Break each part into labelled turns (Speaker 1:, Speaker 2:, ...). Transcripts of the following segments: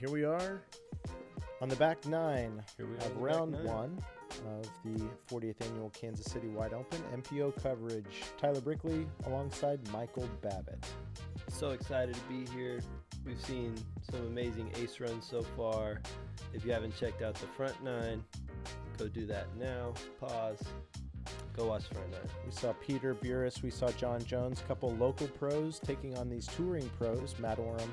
Speaker 1: here we are on the back nine of round one of the 40th annual Kansas City Wide Open MPO coverage. Tyler Brickley alongside Michael Babbitt.
Speaker 2: So excited to be here. We've seen some amazing ace runs so far. If you haven't checked out the front nine, go do that now. Pause. Go watch front nine.
Speaker 1: We saw Peter Bures, we saw John Jones, a couple local pros taking on these touring pros, Matt Orum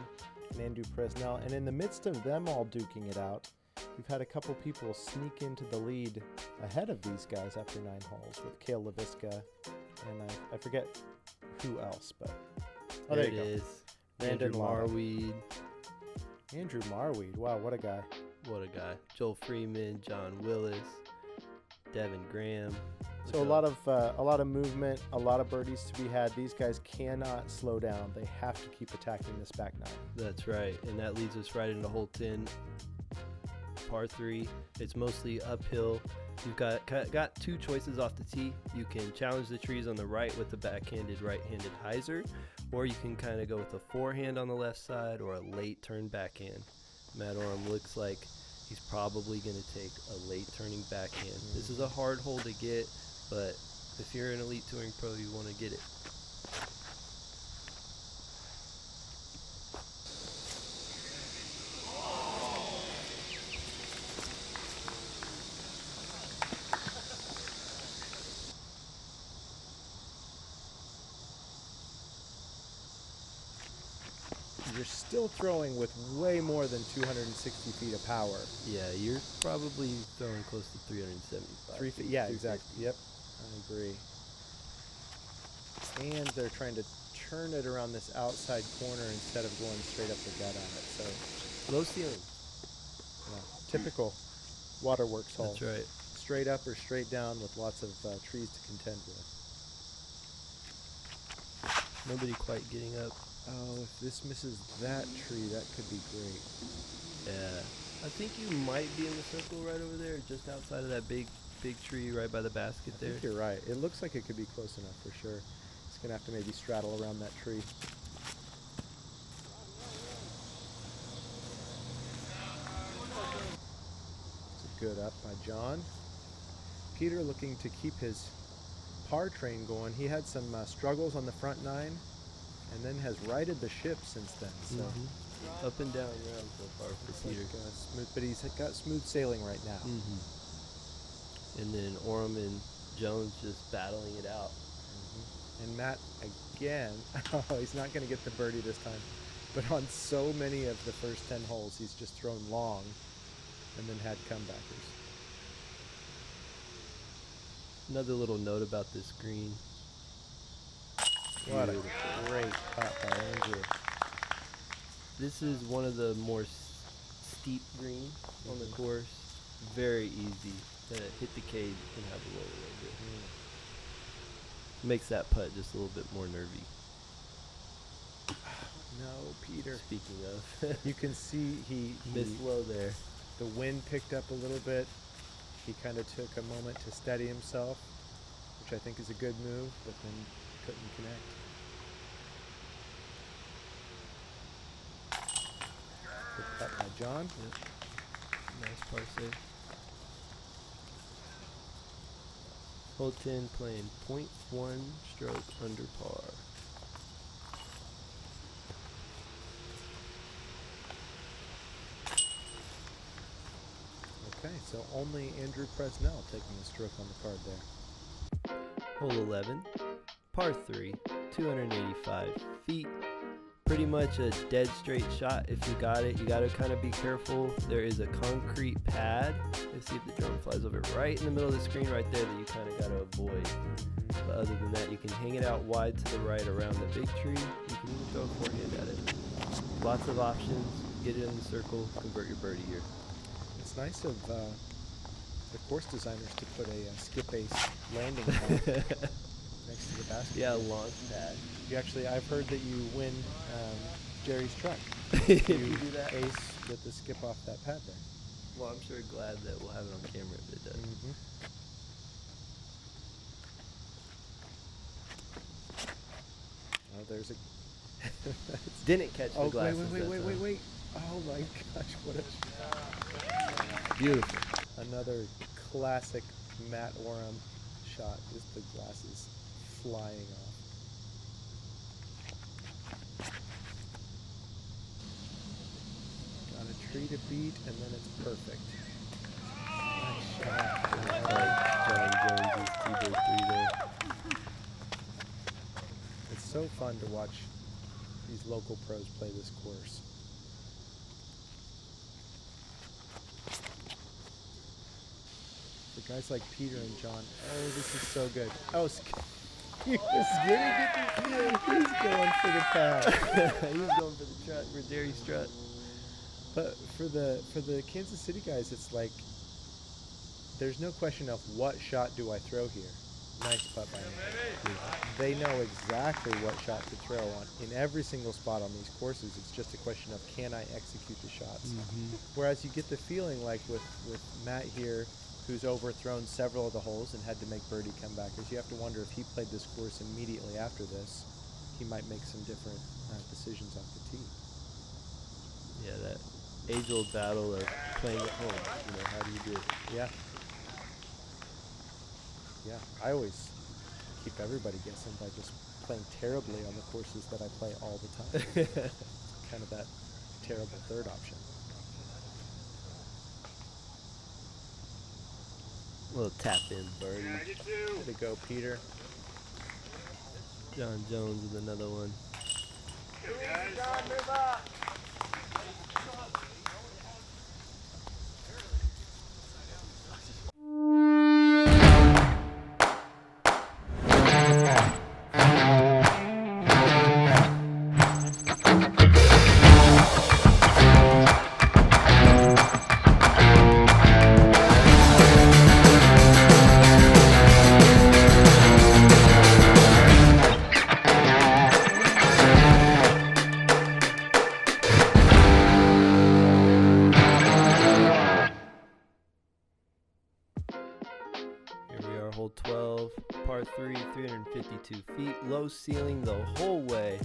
Speaker 1: and Andrew Presnell. And in the midst of them all duking it out, we've had a couple people sneak into the lead ahead of these guys after 9 holes with Cale LaVisca, and I forget who else, but
Speaker 2: there it is.
Speaker 1: Andrew
Speaker 2: Marweed.
Speaker 1: Andrew Marweed. Wow, what a guy.
Speaker 2: What a guy. Joel Freeman, John Willis, Devin Graham.
Speaker 1: So a lot of movement, a lot of birdies to be had. These guys cannot slow down. They have to keep attacking this back nine.
Speaker 2: That's right, and that leads us right into hole 10, par 3. It's mostly uphill. You've got two choices off the tee. You can challenge the trees on the right with the backhanded right-handed Hyzer, or you can kind of go with a forehand on the left side or a late turn backhand. Matt Orum looks like he's probably going to take a late turning backhand. This is a hard hole to get, but if you're an elite touring pro, you want to get it.
Speaker 1: You're still throwing with way more than 260 feet of power.
Speaker 2: Yeah, you're probably throwing close to 375.
Speaker 1: 3 feet, yeah, exactly. Yep, I agree. And they're trying to turn it around this outside corner instead of going straight up the gut on it. So
Speaker 2: low ceiling.
Speaker 1: Yeah, typical waterworks hole.
Speaker 2: That's right.
Speaker 1: Straight up or straight down with lots of trees to contend with.
Speaker 2: Nobody quite getting up.
Speaker 1: Oh, if this misses that tree, that could be great.
Speaker 2: Yeah. I think you might be in the circle right over there, just outside of that big tree right by the basket there.
Speaker 1: I think you're right. It looks like it could be close enough for sure. It's going to have to maybe straddle around that tree. It's a good up by John. Peter looking to keep his par train going. He had some struggles on the front nine, and then has righted the ship since then. So
Speaker 2: up and down round so far for Peter.
Speaker 1: Like, smooth, but he's got smooth sailing right now.
Speaker 2: And then Orum and Jones just battling it out.
Speaker 1: And Matt again, he's not going to get the birdie this time, but on so many of the first 10 holes, he's just thrown long and then had comebackers.
Speaker 2: Another little note about this green.
Speaker 1: What a great putt by Andrew.
Speaker 2: This is one of the more steep greens on the course. Very easy to hit the cage and have a roll a little bit. Makes that putt just a little bit more nervy.
Speaker 1: No, Peter.
Speaker 2: Speaking of.
Speaker 1: You can see he
Speaker 2: missed low there.
Speaker 1: The wind picked up a little bit. He kind of took a moment to steady himself, which I think is a good move, but then couldn't connect. Good putt by John.
Speaker 2: Yep. Nice par save. Hole 10 playing 0.1 stroke under par.
Speaker 1: Okay, so only Andrew Presnell taking a stroke on the card there.
Speaker 2: Hole 11, par 3, 285 feet. Pretty much a dead straight shot if you got it. You got to kind of be careful. There is a concrete pad. Let's see if the drone flies over right in the middle of the screen right there that you kind of got to avoid. But other than that, you can hang it out wide to the right around the big tree. You can even throw a forehand at it. Lots of options. Get it in the circle. Convert your birdie here.
Speaker 1: It's nice of the course designers to put a skip ace landing pad next to the basket.
Speaker 2: Yeah, launch pad.
Speaker 1: You actually, I've heard that you win Jerry's truck.
Speaker 2: If
Speaker 1: you
Speaker 2: you do that.
Speaker 1: ace with the skip off that pad there.
Speaker 2: Well, I'm sure glad that we'll have it on camera if it does.
Speaker 1: Oh, there's a
Speaker 2: Didn't catch the glasses.
Speaker 1: Wait. Oh my gosh, what a
Speaker 2: Beautiful.
Speaker 1: another classic Matt Orum shot. Just the glasses flying off. Got a tree to beat, and then it's perfect. Nice shot.
Speaker 2: John Jones's T-Bird 3 there.
Speaker 1: It's so fun to watch these local pros play this course. The guys like Peter and John. Oh, this is so good. Oh, he's going for the pass.
Speaker 2: He was going for the trot, for Jerry Strut.
Speaker 1: But for the Kansas City guys, it's like there's no question of what shot do I throw here. Nice putt by me. They know exactly what shot to throw on in every single spot on these courses. It's just a question of can I execute the shots. Whereas you get the feeling like with Matt here, who's overthrown several of the holes and had to make birdie comebackers. You have to wonder if he played this course immediately after this, he might make some different decisions off the tee.
Speaker 2: Yeah, that age-old battle of playing at home. You know, how do you do it?
Speaker 1: Yeah. Yeah, I always keep everybody guessing by just playing terribly on the courses that I play all the time. Kind of that terrible third option.
Speaker 2: Little tap in birdie.
Speaker 1: Way to go, Peter.
Speaker 2: John Jones with another one. Hole 12, par 3, 352 feet, low ceiling the whole way.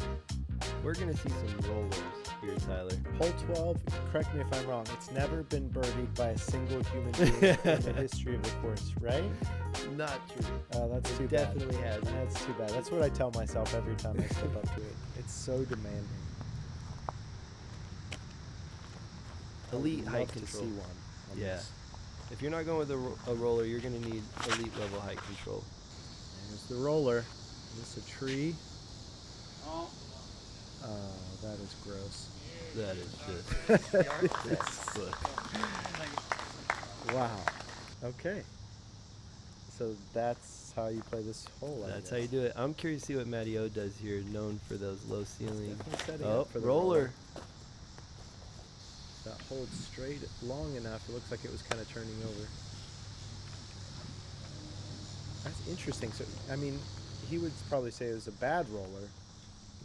Speaker 2: We're going to see some rollers here, Tyler.
Speaker 1: Hole 12, correct me if I'm wrong, it's never been birdied by a single human being in the history of the course, right?
Speaker 2: Not true.
Speaker 1: Oh, that's too bad.
Speaker 2: Definitely has.
Speaker 1: That's too bad. That's what I tell myself every time I step up to it. It's so demanding.
Speaker 2: Elite
Speaker 1: I'd
Speaker 2: height
Speaker 1: love
Speaker 2: control.
Speaker 1: to see one on
Speaker 2: Yeah.
Speaker 1: this.
Speaker 2: If you're not going with a roller, you're going to need elite level height control.
Speaker 1: There's the roller. Is this a tree? That is gross.
Speaker 2: That is just...
Speaker 1: Wow. Okay. So that's how you play this hole.
Speaker 2: That's how you do it. I'm curious to see what Matty O does here, known for those low ceiling.
Speaker 1: Oh,
Speaker 2: For the roller.
Speaker 1: That holds straight long enough. It looks like it was kind of turning over. That's interesting. So, I mean, he would probably say it was a bad roller,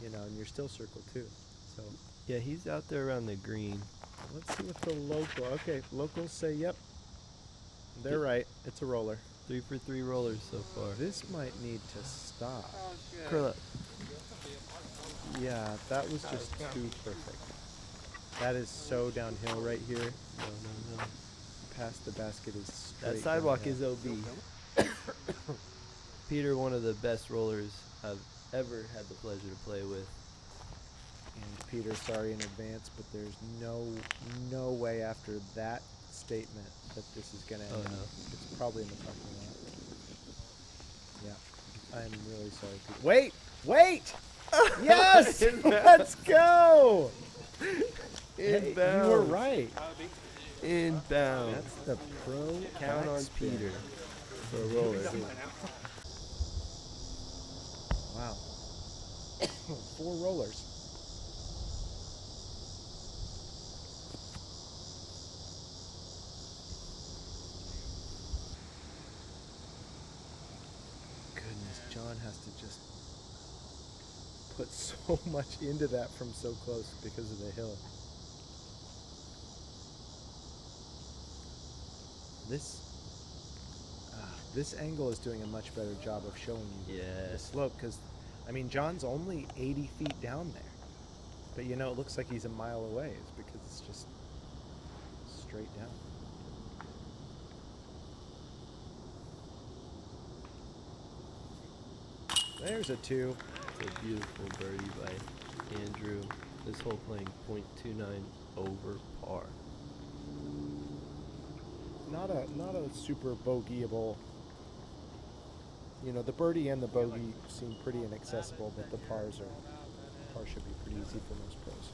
Speaker 1: you know, and you're still circled too. So
Speaker 2: Yeah, he's out there around the green.
Speaker 1: let's see what the local. Okay, locals say yep. They're right. It's a roller.
Speaker 2: 3 for 3 rollers so far.
Speaker 1: This might need to stop.
Speaker 2: Curl up.
Speaker 1: Yeah, that was just too perfect. That is so downhill right here.
Speaker 2: No.
Speaker 1: Past the basket is straight.
Speaker 2: That sidewalk
Speaker 1: downhill.
Speaker 2: is OB. Peter, one of the best rollers I've ever had the pleasure to play with.
Speaker 1: And Peter, sorry in advance, but there's no way after that statement that this is going to end.
Speaker 2: Oh, no.
Speaker 1: It's probably in the parking lot. Yeah, I'm really sorry, Peter. Wait! Yes! Let's go! Hey,
Speaker 2: Inbound.
Speaker 1: you were right.
Speaker 2: Inbound.
Speaker 1: That's the pro.
Speaker 2: Count on
Speaker 1: backspin.
Speaker 2: Peter for a roller.
Speaker 1: Wow. 4 rollers. Goodness, John has to just put so much into that from so close because of the hill. This angle is doing a much better job of showing you
Speaker 2: Yeah.
Speaker 1: the slope because, I mean, John's only 80 feet down there. But you know, it looks like he's a mile away. It's because it's just straight down. There's a 2.
Speaker 2: It's a beautiful birdie by Andrew. This hole playing .29 over par.
Speaker 1: Not a super bogeyable. You know, the birdie and the bogey seem pretty inaccessible, but the par should be pretty easy for most pros.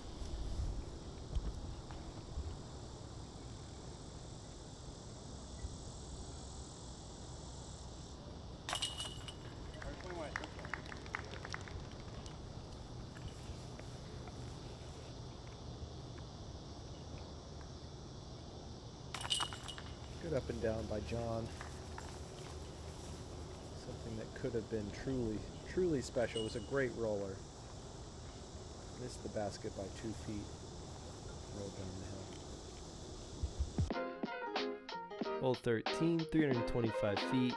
Speaker 1: Good up and down by John. Something that could have been truly special. It was a great roller. Missed the basket by 2 feet. Rolled down the hill.
Speaker 2: Hole 13, 325 feet.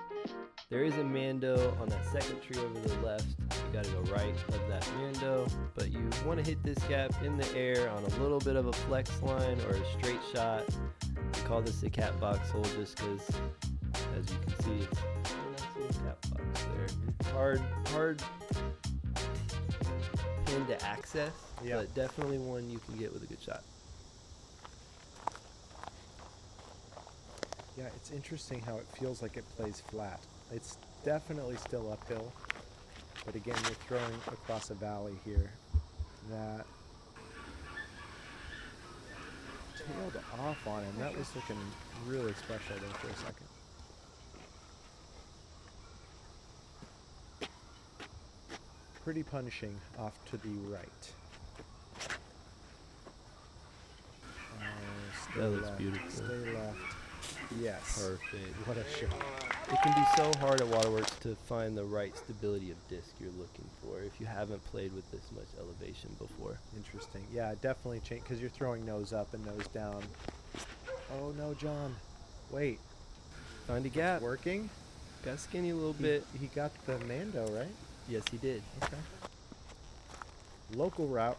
Speaker 2: There is a Mando on that second tree over the left. You got to go right of that Mando, but you want to hit this gap in the air on a little bit of a flex line or a straight shot. We call this a cat box hole just because, as you can see, it's a nice little cat box there. Hard pin to access, but definitely one you can get with a good shot.
Speaker 1: Yeah, it's interesting how it feels like it plays flat. It's definitely still uphill, but again, you're throwing across a valley here that tailed off on him. That was looking really special there for a second. Pretty punishing off to the right. Stay
Speaker 2: That looks
Speaker 1: left,
Speaker 2: beautiful.
Speaker 1: Stay left. Yes.
Speaker 2: Perfect.
Speaker 1: What a shot.
Speaker 2: It can be so hard at Waterworks to find the right stability of disc you're looking for if you haven't played with this much elevation before.
Speaker 1: Interesting. Yeah, definitely change because you're throwing nose up and nose down. Oh no, John. Wait.
Speaker 2: Find a gap.
Speaker 1: Working?
Speaker 2: Got skinny a little bit.
Speaker 1: He got the Mando, right?
Speaker 2: Yes, he did.
Speaker 1: Okay. Local route.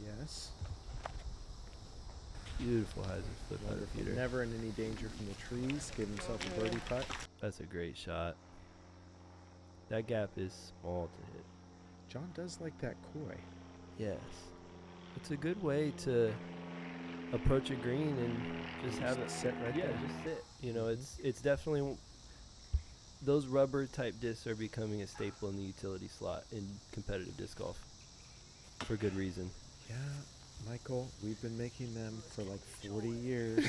Speaker 1: Yes.
Speaker 2: Beautiful Hyzer flip out of
Speaker 1: Wonderful.
Speaker 2: Peter.
Speaker 1: Never in any danger from the trees. Give himself a birdie putt.
Speaker 2: That's a great shot. That gap is small to hit.
Speaker 1: John does like that koi.
Speaker 2: Yes. It's a good way to approach a green and just have it
Speaker 1: sit right there.
Speaker 2: just sit. You know, it's definitely those rubber type discs are becoming a staple in the utility slot in competitive disc golf for good reason.
Speaker 1: Yeah, Michael, we've been making them for like 40 years.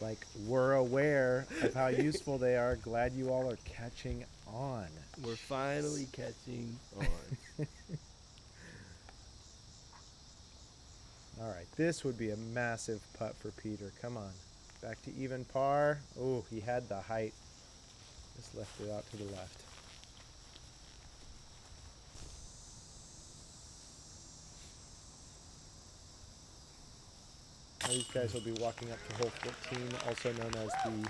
Speaker 1: Like, we're aware of how useful they are. Glad you all are catching on.
Speaker 2: We're finally catching on.
Speaker 1: All right, this would be a massive putt for Peter. Come on. Back to even par. Oh, he had the height. Just left it out to the left. Now these guys will be walking up to hole 14, also known as the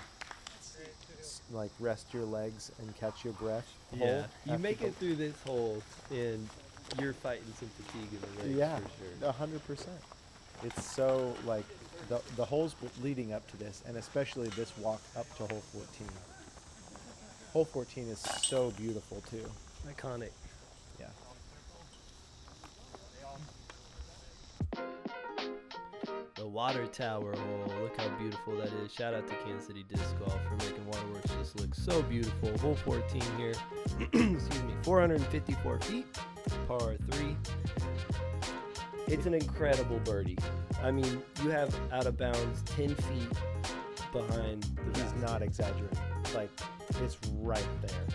Speaker 1: like rest your legs and catch your breath
Speaker 2: Yeah,
Speaker 1: hole.
Speaker 2: you
Speaker 1: after
Speaker 2: make
Speaker 1: the-
Speaker 2: it through this hole and you're fighting some fatigue in the race
Speaker 1: Yeah,
Speaker 2: for sure.
Speaker 1: 100%. It's so like the holes leading up to this, and especially this walk up to hole 14. Hole 14 is so beautiful too.
Speaker 2: Iconic.
Speaker 1: Yeah.
Speaker 2: The water tower hole. Look how beautiful that is. Shout out to Kansas City Disc Golf for making Waterworks just look so beautiful. Hole 14 here. Excuse me. 454 feet. Par 3. It's an incredible birdie. I mean, you have out of bounds 10 feet behind the
Speaker 1: He's
Speaker 2: basket.
Speaker 1: not exaggerating. Like, it's right there.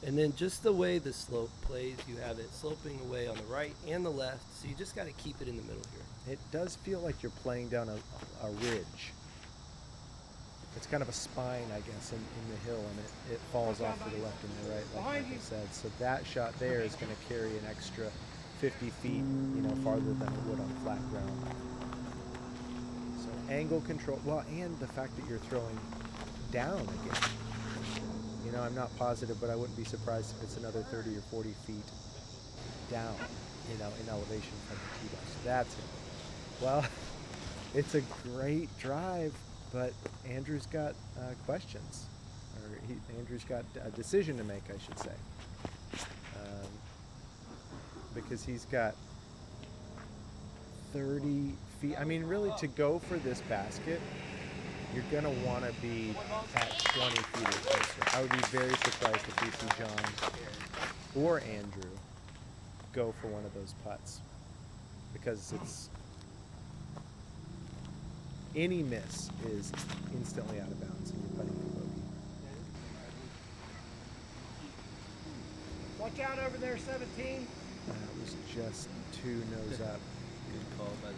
Speaker 2: And then just the way the slope plays, you have it sloping away on the right and the left, so you just got to keep it in the middle here.
Speaker 1: It does feel like you're playing down a ridge. It's kind of a spine, I guess, in the hill, and it falls off to the left and the right, like Michael said. So that shot there is going to carry an extra 50 feet, farther than it would on flat ground. So angle control. Well, and the fact that you're throwing down again. You know, I'm not positive, but I wouldn't be surprised if it's another 30 or 40 feet down, you know, in elevation from the tee box. That's it. Well, it's a great drive, but Andrew's got questions. Or Andrew's got a decision to make, I should say. Because he's got 30 feet. I mean, really, to go for this basket, you're going to want to be at 20 feet or closer. I would be very surprised if we see John or Andrew go for one of those putts. Because it's... any miss is instantly out of bounds and you're putting for bogey.
Speaker 3: Watch out over there, 17.
Speaker 1: That was just 2 nose up.
Speaker 2: Good call by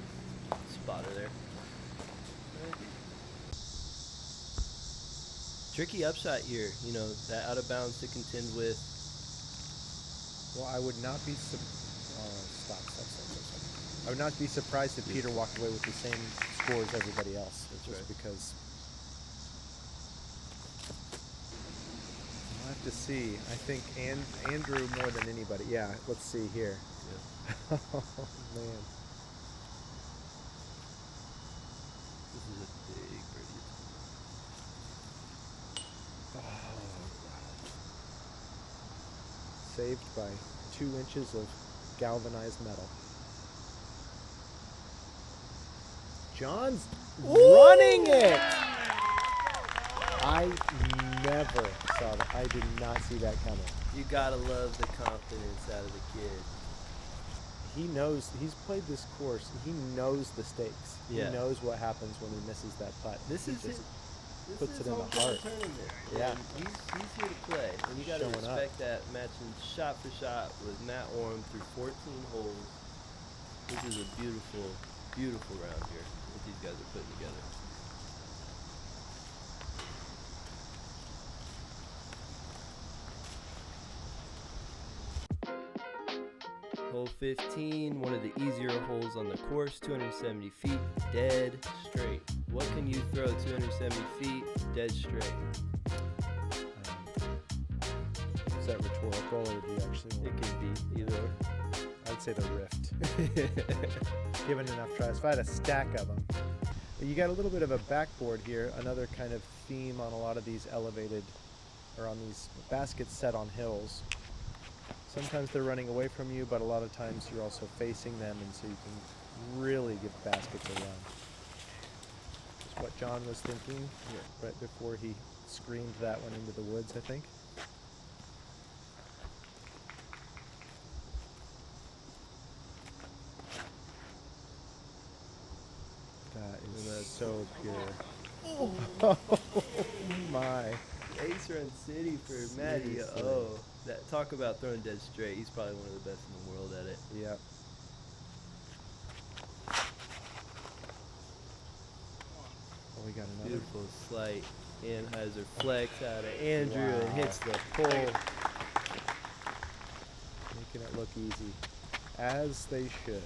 Speaker 2: the spotter there. Tricky upshot here, you know, that out of bounds to contend with.
Speaker 1: Well, I would not be stop. I would not be surprised if Peter walked away with the same score as everybody else.
Speaker 2: That's
Speaker 1: just
Speaker 2: right.
Speaker 1: Because we'll have to see. I think Andrew more than anybody. Yeah, let's see here.
Speaker 2: Yeah.
Speaker 1: Oh man.
Speaker 2: This is a big birdie.
Speaker 1: Oh, saved by 2 inches of galvanized metal. John's running it! I never saw that. I did not see that coming.
Speaker 2: You gotta love the confidence out of the kid.
Speaker 1: He knows, he's played this course. He knows the stakes.
Speaker 2: Yeah.
Speaker 1: He knows what happens when he misses that putt.
Speaker 2: This
Speaker 1: He
Speaker 2: is
Speaker 1: just
Speaker 2: This
Speaker 1: puts
Speaker 2: is
Speaker 1: it in the
Speaker 2: hometown
Speaker 1: heart.
Speaker 2: tournament.
Speaker 1: Yeah.
Speaker 2: And he's here to play. And you got to
Speaker 1: Showing up.
Speaker 2: respect that, matching shot for shot with Matt Orum through 14 holes. This is a beautiful, beautiful round here that these guys are putting together. Hole 15, one of the easier holes on the course, 270 feet, dead straight. What can you throw 270 feet, dead straight?
Speaker 1: Is that rhetorical, or do you actually want
Speaker 2: It could be either or.
Speaker 1: I'd say the rift. Given enough tries. If I had a stack of them. But you got a little bit of a backboard here, another kind of theme on a lot of these elevated, or on these baskets set on hills. Sometimes they're running away from you, but a lot of times you're also facing them, and so you can really give baskets a run. Just what John was thinking right before he screamed that one into the woods, I think. That is so pure. Oh my.
Speaker 2: Ace run city for Matty.
Speaker 1: Seriously.
Speaker 2: Oh, that talk about throwing dead straight. He's probably one of the best in the world at it.
Speaker 1: Yep. Oh, we got another.
Speaker 2: Beautiful slight. And Hyzer flex out of Andrew and
Speaker 1: Wow.
Speaker 2: hits the pole.
Speaker 1: Making it look easy. As they should.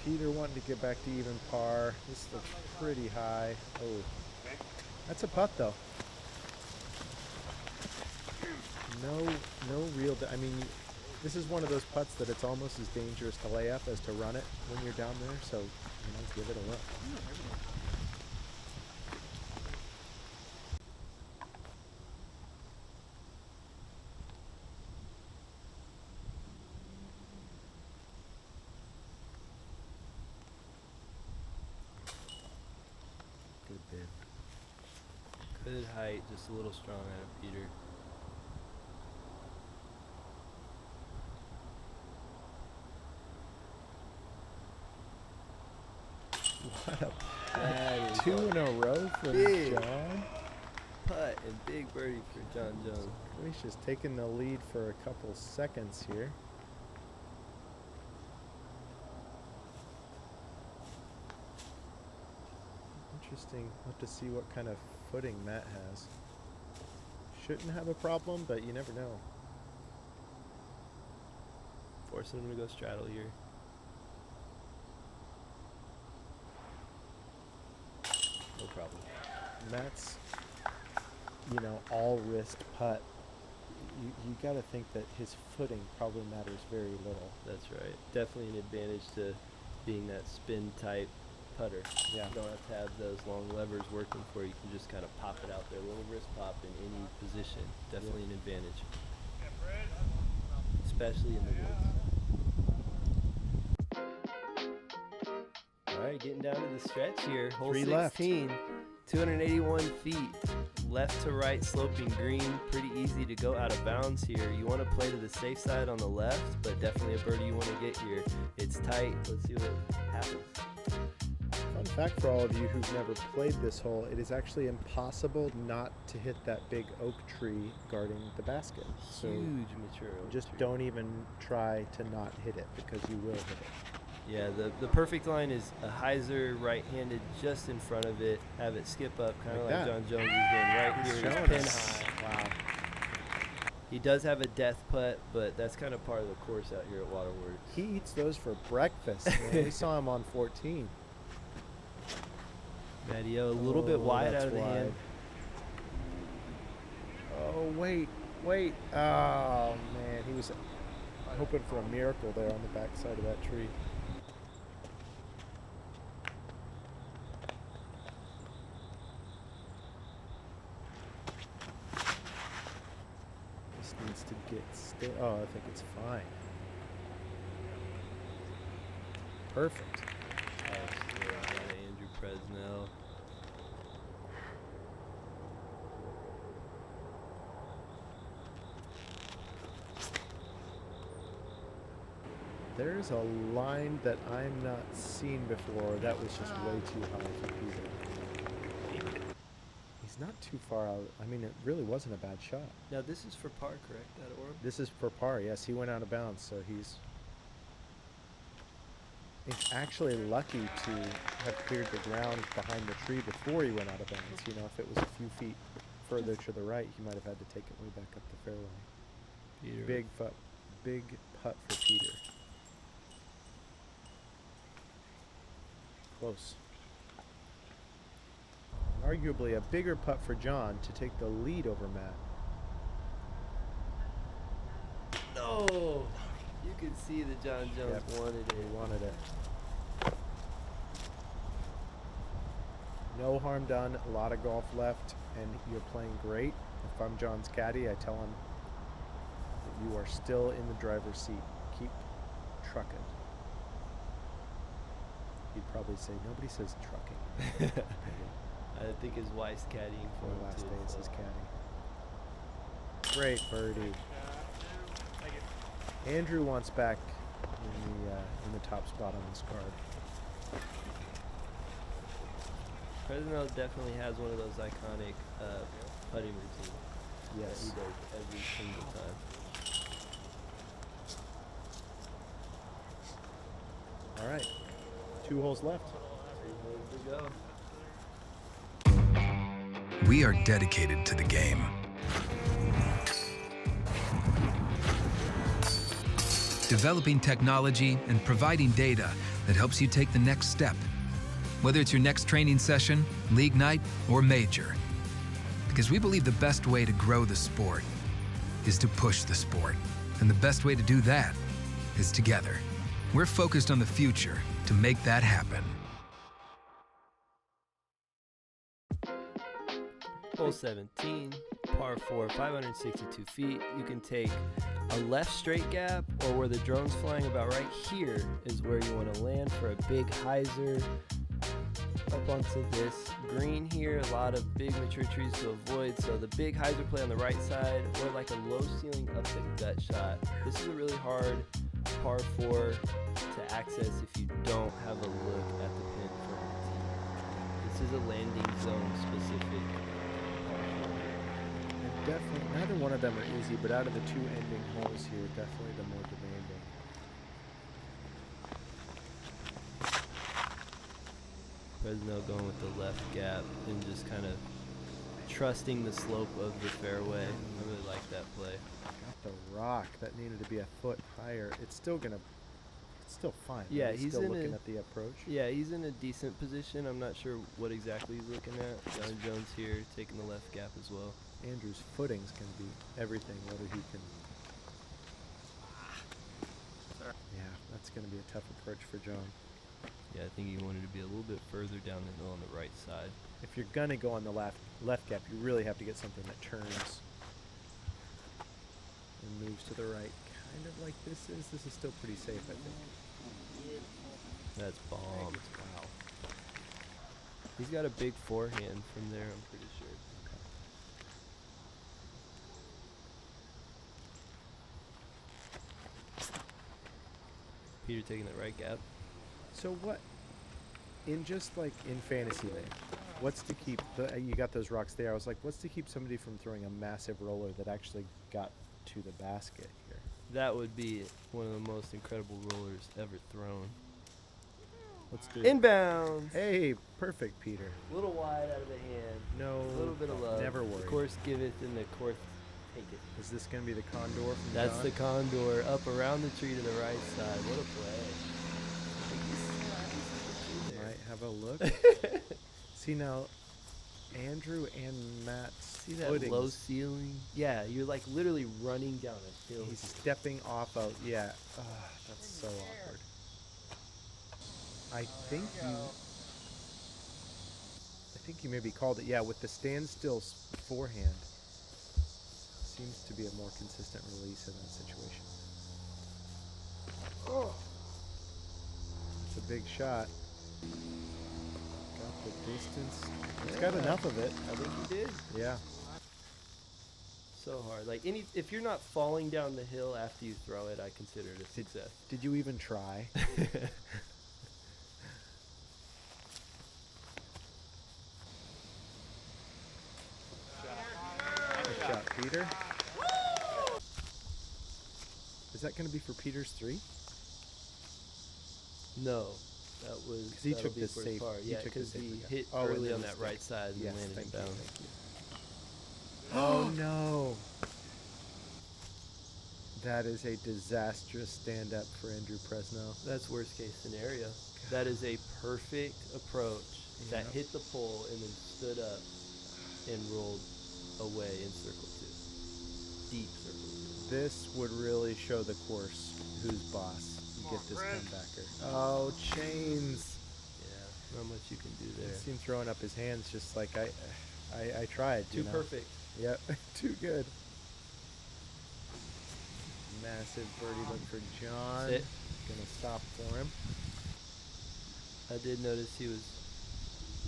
Speaker 1: Peter wanting to get back to even par. This looks pretty high. Oh, that's a putt though. No real. I mean, this is one of those putts that it's almost as dangerous to lay up as to run it when you're down there. So, give it a look.
Speaker 2: Good bit. Good height, just a little strong out of Peter.
Speaker 1: What a
Speaker 2: That is
Speaker 1: 2
Speaker 2: a
Speaker 1: in a row from
Speaker 2: big
Speaker 1: John.
Speaker 2: putt and big birdie for John Jones.
Speaker 1: Gracious, taking the lead for a couple seconds here. Interesting. We'll have to see what kind of footing Matt has. Shouldn't have a problem, but you never know.
Speaker 2: Forcing him to go straddle here. No problem.
Speaker 1: Matt's, all wrist putt. You got to think that his footing probably matters very little.
Speaker 2: That's right. Definitely an advantage to being that spin type putter.
Speaker 1: Yeah.
Speaker 2: You don't have to have those long levers working for you. You can just kind of pop it out there. A little wrist pop in any position. Definitely an advantage. Especially in the woods. All right, getting down to the stretch here. Hole 16, 281 feet. Left to right sloping green. Pretty easy to go out of bounds here. You want to play to the safe side on the left, but definitely a birdie you want to get here. It's tight. Let's see what happens.
Speaker 1: Fun fact for all of you who've never played this hole, it is actually impossible not to hit that big oak tree guarding the basket. So
Speaker 2: huge mature oak
Speaker 1: just
Speaker 2: tree.
Speaker 1: don't even try to not hit it, because you will hit it.
Speaker 2: Yeah, the perfect line is a Hyzer right-handed just in front of it. Have it skip up, kind of like John Jones is doing right here. He's pin high.
Speaker 1: Wow.
Speaker 2: He does have a death putt, but that's kind of part of the course out here at Waterworks.
Speaker 1: He eats those for breakfast. Man. We saw him on 14.
Speaker 2: Matty-O a little bit wide out of the hand.
Speaker 1: Oh, wait. Oh, man. He was hoping for a miracle there on the backside of that tree. This needs to get oh, I think it's fine. Perfect.
Speaker 2: Andrew Presnell.
Speaker 1: There's a line that I'm not seen before. That was just way too high for Peter. He's not too far out. I mean, it really wasn't a bad shot.
Speaker 2: Now this is for par, correct? That Orum?
Speaker 1: This is for par. Yes, he went out of bounds, so he's actually lucky to have cleared the ground behind the tree before he went out of bounds. If it was a few feet further to the right, he might have had to take it way back up the fairway.
Speaker 2: Peter.
Speaker 1: Big putt for Peter. Close. Arguably a bigger putt for John to take the lead over Matt.
Speaker 2: No! You could see that John Jones wanted it.
Speaker 1: He wanted it. No harm done. A lot of golf left, and you're playing great. If I'm John's caddy, I tell him that you are still in the driver's seat. Keep trucking. He'd probably say, nobody says trucking.
Speaker 2: I think his wife's caddying for him
Speaker 1: last
Speaker 2: too.
Speaker 1: day is his caddy. Great birdie. Andrew wants back in the top spot on this card.
Speaker 2: Presnell definitely has one of those iconic putting routines.
Speaker 1: Yes.
Speaker 2: That he does every single time.
Speaker 1: All right. 2 holes left.
Speaker 2: 2 holes to go.
Speaker 3: We are dedicated to the game. Developing technology and providing data that helps you take the next step. Whether it's your next training session, league night, or major. Because we believe the best way to grow the sport is to push the sport. And the best way to do that is together. We're focused on the future to make that happen.
Speaker 2: Hole 17, par 4, 562 feet. You can take a left straight gap, or where the drone's flying about right here is where you want to land for a big Hyzer up onto this green here. A lot of big mature trees to avoid, so the big Hyzer play on the right side, or like a low ceiling up the gut shot. This is a really hard par 4 to access if you don't have a look at the pin from the tee. This is a landing zone specific.
Speaker 1: Definitely, neither one of them are easy, but out of the 2 ending holes here, definitely the more demanding.
Speaker 2: Presnell going with the left gap and just kind of trusting the slope of the fairway. I really like that play.
Speaker 1: Got the rock that needed to be a foot higher. It's still fine.
Speaker 2: Yeah,
Speaker 1: right?
Speaker 2: he's
Speaker 1: still
Speaker 2: in
Speaker 1: looking
Speaker 2: a-
Speaker 1: at the approach.
Speaker 2: Yeah, he's in a decent position. I'm not sure what exactly he's looking at. John Jones here taking the left gap as well.
Speaker 1: Andrew's footings can be everything, whether he can. Yeah, that's going to be a tough approach for John.
Speaker 2: Yeah, I think he wanted to be a little bit further down the hill on the right side.
Speaker 1: If you're going to go on the left gap, you really have to get something that turns and moves to the right, kind of like this is. This is still pretty safe, I think.
Speaker 2: That's bombed.
Speaker 1: Wow.
Speaker 2: He's got a big forehand from there, I'm pretty sure. Peter taking the right gap.
Speaker 1: So what, in just like in fantasy land, what's to keep, you got those rocks there, I was like, what's to keep somebody from throwing a massive roller that actually got to the basket here?
Speaker 2: That would be one of the most incredible rollers ever thrown.
Speaker 1: Let's do
Speaker 2: Inbounds!
Speaker 1: Hey, perfect, Peter.
Speaker 2: A little wide out of the hand.
Speaker 1: No,
Speaker 2: A little bit of love.
Speaker 1: never worry.
Speaker 2: The course giveth and the course taketh.
Speaker 1: Is this going to be the condor from
Speaker 2: That's
Speaker 1: John?
Speaker 2: the condor up around the tree to the right side. What a play.
Speaker 1: Might have a look. See now, Andrew and Matt's
Speaker 2: See that
Speaker 1: footings.
Speaker 2: low ceiling? Yeah, you're like literally running down a hill.
Speaker 1: He's stepping off of, yeah. That's so awkward. I think you maybe called it, yeah, with the standstill forehand. Seems to be a more consistent release in that situation. Oh, it's a big shot. Got the distance. He's got enough of it.
Speaker 2: I think he did.
Speaker 1: Yeah.
Speaker 2: So hard. Like if you're not falling down the hill after you throw it, I consider it a success.
Speaker 1: Did you even try? Good shot, Peter. Is that going to be for Peter's 3?
Speaker 2: No, that was.
Speaker 1: 'Cause he
Speaker 2: that'll
Speaker 1: took
Speaker 2: be
Speaker 1: the
Speaker 2: for
Speaker 1: safe-
Speaker 2: par.
Speaker 1: he
Speaker 2: Yeah,
Speaker 1: took the
Speaker 2: because he
Speaker 1: safer guy.
Speaker 2: hit
Speaker 1: Oh, and
Speaker 2: early
Speaker 1: then
Speaker 2: on
Speaker 1: the
Speaker 2: that
Speaker 1: stick.
Speaker 2: right side and
Speaker 1: Yes,
Speaker 2: landed in
Speaker 1: thank you,
Speaker 2: bounds.
Speaker 1: thank you. Oh no! That is a disastrous stand-up for Andrew Presnell.
Speaker 2: That's worst case scenario. That is a perfect approach that
Speaker 1: Yep.
Speaker 2: hit the pole and then stood up and rolled away in circle 2. Deep circle 2.
Speaker 1: This would really show the course who's boss. You get this comebacker. Oh, chains!
Speaker 2: Yeah, not much you can do
Speaker 1: I
Speaker 2: there.
Speaker 1: see him throwing up his hands just like I tried.
Speaker 2: Too
Speaker 1: you know?
Speaker 2: perfect.
Speaker 1: Yep, too good. Massive birdie look for John.
Speaker 2: Sit.
Speaker 1: Gonna stop for him.
Speaker 2: I did notice he was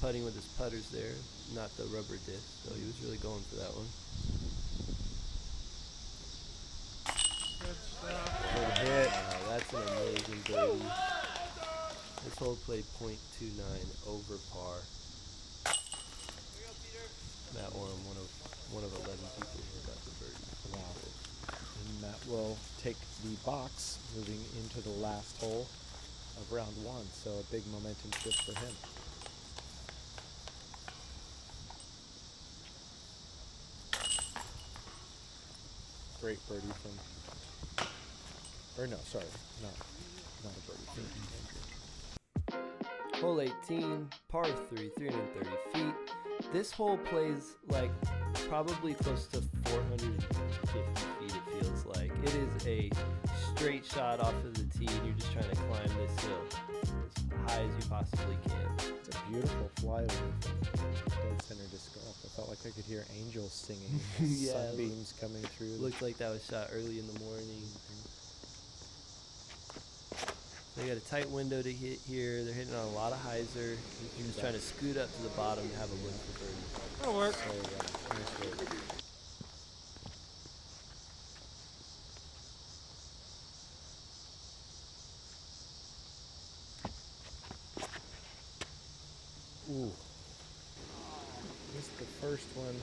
Speaker 2: putting with his putters there, not the rubber disc, so he was really going for that one.
Speaker 1: Good hit.
Speaker 2: Wow, that's an amazing birdie. This hole played .29 over par. Matt Orum, one of 11 people who got the birdie.
Speaker 1: Wow. And Matt will take the box moving into the last hole of round 1, so a big momentum shift for him. Great birdie from, or no, sorry, not a birdie from Andrew.
Speaker 2: Hole 18, par 3, 330 feet. This hole plays like probably close to 450 feet, it feels like. It is a straight shot off of the tee, and you're just trying to climb this hill as high as you possibly can.
Speaker 1: It's a beautiful flyaway from dead center disc golf. I felt like I could hear angels singing,
Speaker 2: Yeah,
Speaker 1: sunbeams coming through.
Speaker 2: Looked like that was shot early in the morning. They got a tight window to hit here. They're hitting on a lot of Hyzer. You're just trying to scoot up to the bottom and have a look for birdie.
Speaker 1: That'll work. So, nice work. Ooh. Missed the first one.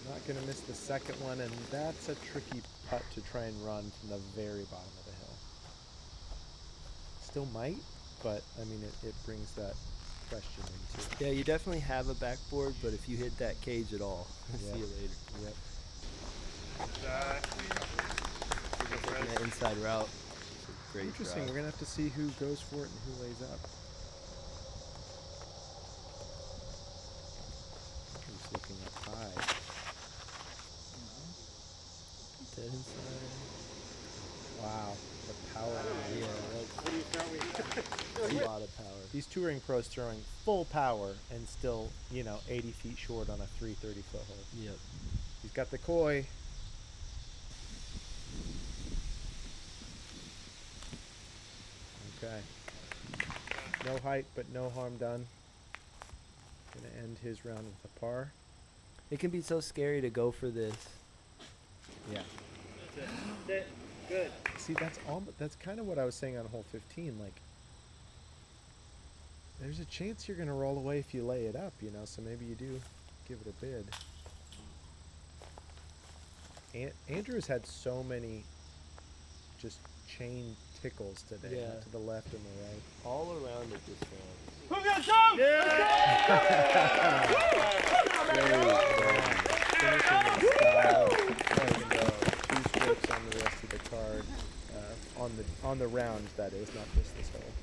Speaker 1: Not going to miss the second one, and that's a tricky putt to try and run from the very bottom of the hill. Still might, but I mean, it brings that question into.
Speaker 2: Yeah, you definitely have a backboard, but if you hit that cage at all, see you later.
Speaker 1: Yep.
Speaker 2: Taking that inside route. It's a great
Speaker 1: Interesting.
Speaker 2: drive.
Speaker 1: We're gonna have to see who goes for it and who lays up. He's looking up high.
Speaker 2: Dead inside.
Speaker 1: Wow, the power.
Speaker 2: Yeah, that's a lot of power.
Speaker 1: These touring pros throwing full power and still, 80 feet short on a 330-foot hole.
Speaker 2: Yep.
Speaker 1: He's got the koi. Okay. No height, but no harm done. Gonna end his round with a par.
Speaker 2: It can be so scary to go for this.
Speaker 1: Yeah.
Speaker 4: That's it. Good.
Speaker 1: See, that's kind of what I was saying on hole 15. Like, there's a chance you're gonna roll away if you lay it up, So maybe you do give it a bid. Andrew's had so many just chain tickles today,
Speaker 2: Yeah.
Speaker 1: to the left and the right.
Speaker 2: All around it this round.
Speaker 4: Who's gonna jump?
Speaker 1: Finishing in style. There we go. 2 strokes on the rest of the card. On the round, that is, not just this hole.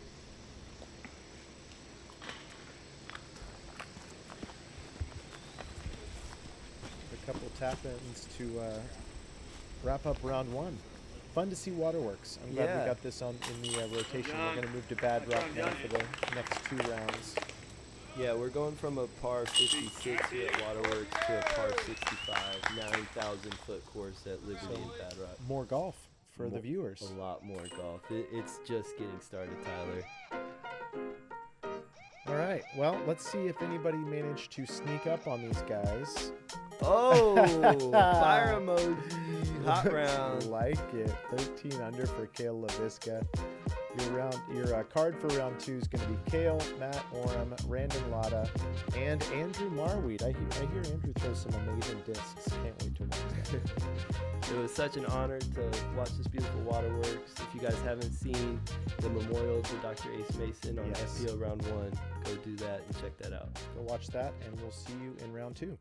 Speaker 1: A couple tap-ins to wrap up round 1. Fun to see waterworks. I'm glad we got this in the rotation. We're going to move to Bad Rock now for the next 2 rounds.
Speaker 2: Yeah, we're going from a par 56 here at Waterworks to a par 65, 9,000-foot course at Liberty and Bad Rock.
Speaker 1: More golf for the viewers.
Speaker 2: A lot more golf. It's just getting started, Tyler.
Speaker 1: All right. Well, let's see if anybody managed to sneak up on these guys.
Speaker 2: Oh, fire emoji. Hot round.
Speaker 1: Like it. 13 under for Kale LaVisca. Your card for round 2 is going to be Kale, Matt Orum, Randon Lotta, and Andrew Marweed. I hear Andrew throws some amazing discs. Can't wait to watch that.
Speaker 2: It was such an honor to watch this beautiful waterworks. If you guys haven't seen the memorial to Dr. Ace Mason on
Speaker 1: Yes.
Speaker 2: MPO round 1, go do that and check that out.
Speaker 1: Go watch that, and we'll see you in round 2.